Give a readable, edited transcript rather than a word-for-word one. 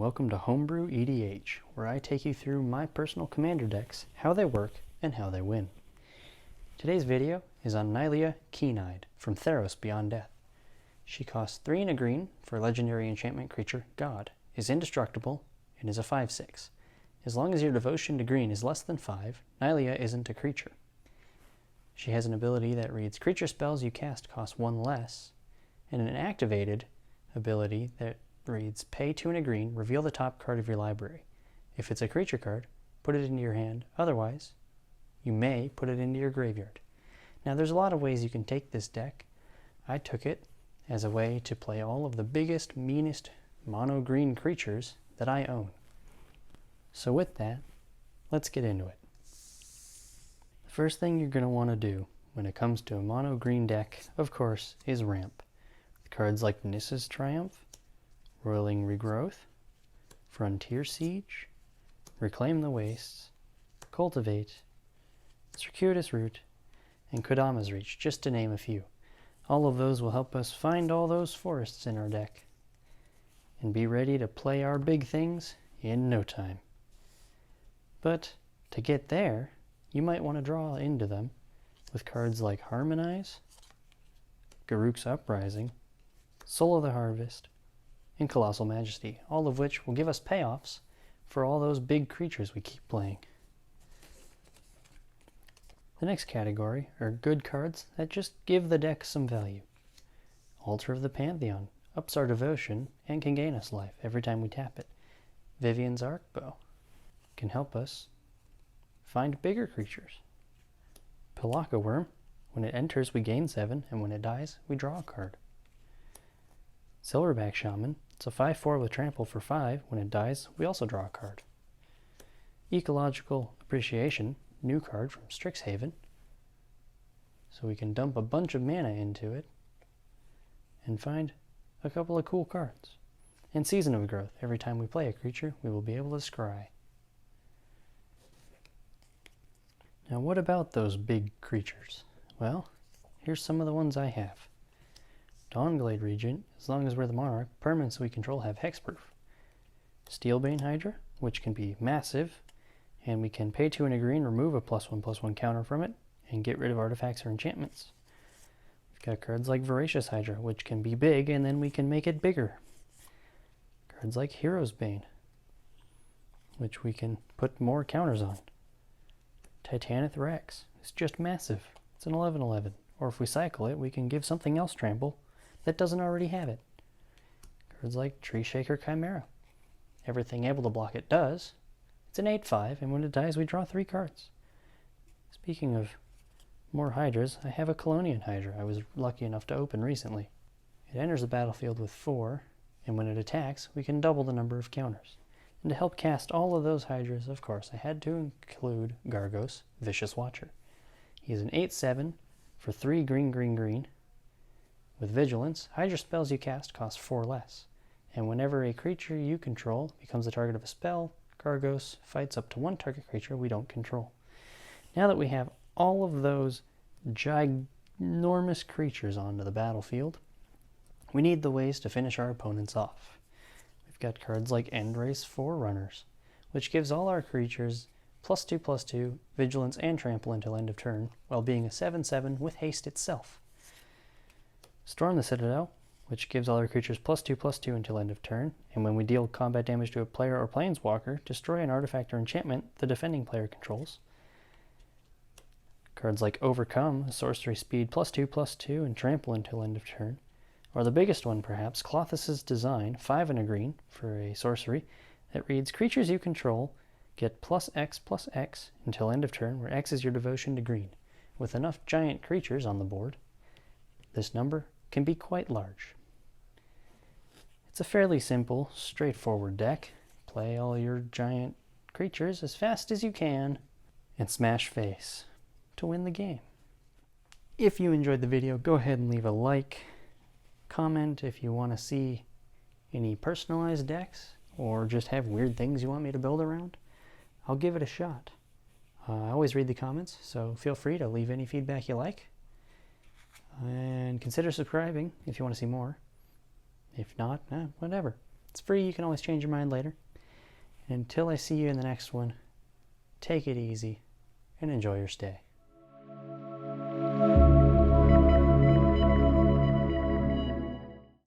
welcome to Homebrew EDH, where I take you through my personal commander decks, how they work, and how they win. Today's video is on Nylea Keen-Eyed from Theros Beyond Death. She costs 3 and a green for legendary enchantment creature God, is indestructible, and is a 5/6. As long as your devotion to green is less than 5, Nylea isn't a creature. She has an ability that reads creature spells you cast cost 1 less, and an activated ability that reads pay 2 and a green, reveal the top card of your library. If it's a creature card, put it into your hand. Otherwise, you may put it into your graveyard. Now there's a lot of ways you can take this deck. I took it as a way to play all of the biggest, meanest mono green creatures that I own. So with that, let's get into it. The first thing you're going to want to do when it comes to a mono green deck, of course, is ramp. With cards like Nissa's Triumph, Roiling Regrowth, Frontier Siege, Reclaim the Wastes, Cultivate, Circuitous Route, and Kodama's Reach, just to name a few. All of those will help us find all those forests in our deck and be ready to play our big things in no time. But to get there, you might want to draw into them with cards like Harmonize, Garruk's Uprising, Soul of the Harvest, and Colossal Majesty, all of which will give us payoffs for all those big creatures we keep playing. The next category are good cards that just give the deck some value. Altar of the Pantheon ups our devotion and can gain us life every time we tap it. Vivian's Arcbow can help us find bigger creatures. Pilaka Worm, when it enters we gain 7, and when it dies we draw a card. Silverback Shaman, it's a 5/4 with trample for 5. When it dies, we also draw a card. Ecological Appreciation, new card from Strixhaven. So we can dump a bunch of mana into it and find a couple of cool cards. And Season of Growth, every time we play a creature, we will be able to scry. Now what about those big creatures? Well, here's some of the ones I have. Dawnglade Regent, as long as we're the Monarch, permanents we control have hexproof. Steelbane Hydra, which can be massive, and we can pay 2 and a green, remove a +1/+1 counter from it, and get rid of artifacts or enchantments. We've got cards like Voracious Hydra, which can be big, and then we can make it bigger. Cards like Hero's Bane, which we can put more counters on. Titanith Rex, it's just massive. It's an 11/11. Or if we cycle it, we can give something else trample that doesn't already have it. Cards like Tree Shaker Chimera. Everything able to block it does. It's an 8/5, and when it dies we draw 3 cards. Speaking of more Hydras, I have a Colonian Hydra I was lucky enough to open recently. It enters the battlefield with 4, and when it attacks we can double the number of counters. And to help cast all of those Hydras, of course, I had to include Gargos, Vicious Watcher. He is an 8/7 for 3 green. With Vigilance, Hydra spells you cast cost 4 less, and whenever a creature you control becomes the target of a spell, Gargos fights up to 1 target creature we don't control. Now that we have all of those ginormous creatures onto the battlefield, we need the ways to finish our opponents off. We've got cards like Endrace Forerunners, which gives all our creatures +2/+2, Vigilance, and Trample until end of turn, while being a 7/7 with haste itself. Storm the Citadel, which gives all our creatures +2/+2 until end of turn, and when we deal combat damage to a player or planeswalker, destroy an artifact or enchantment the defending player controls. Cards like Overcome, a sorcery speed +2/+2 and trample until end of turn. Or the biggest one perhaps, Klothys' Design, 5 and a green for a sorcery that reads creatures you control get +X/+X until end of turn, where X is your devotion to green. With enough giant creatures on the board, this number can be quite large. It's a fairly simple, straightforward deck. Play all your giant creatures as fast as you can and smash face to win the game. If you enjoyed the video, go ahead and leave a like. Comment if you want to see any personalized decks or just have weird things you want me to build around. I'll give it a shot. I always read the comments, so feel free to leave any feedback you like. And consider subscribing if you want to see more. If not, whatever. It's free, you can always change your mind later. And until I see you in the next one, take it easy and enjoy your stay.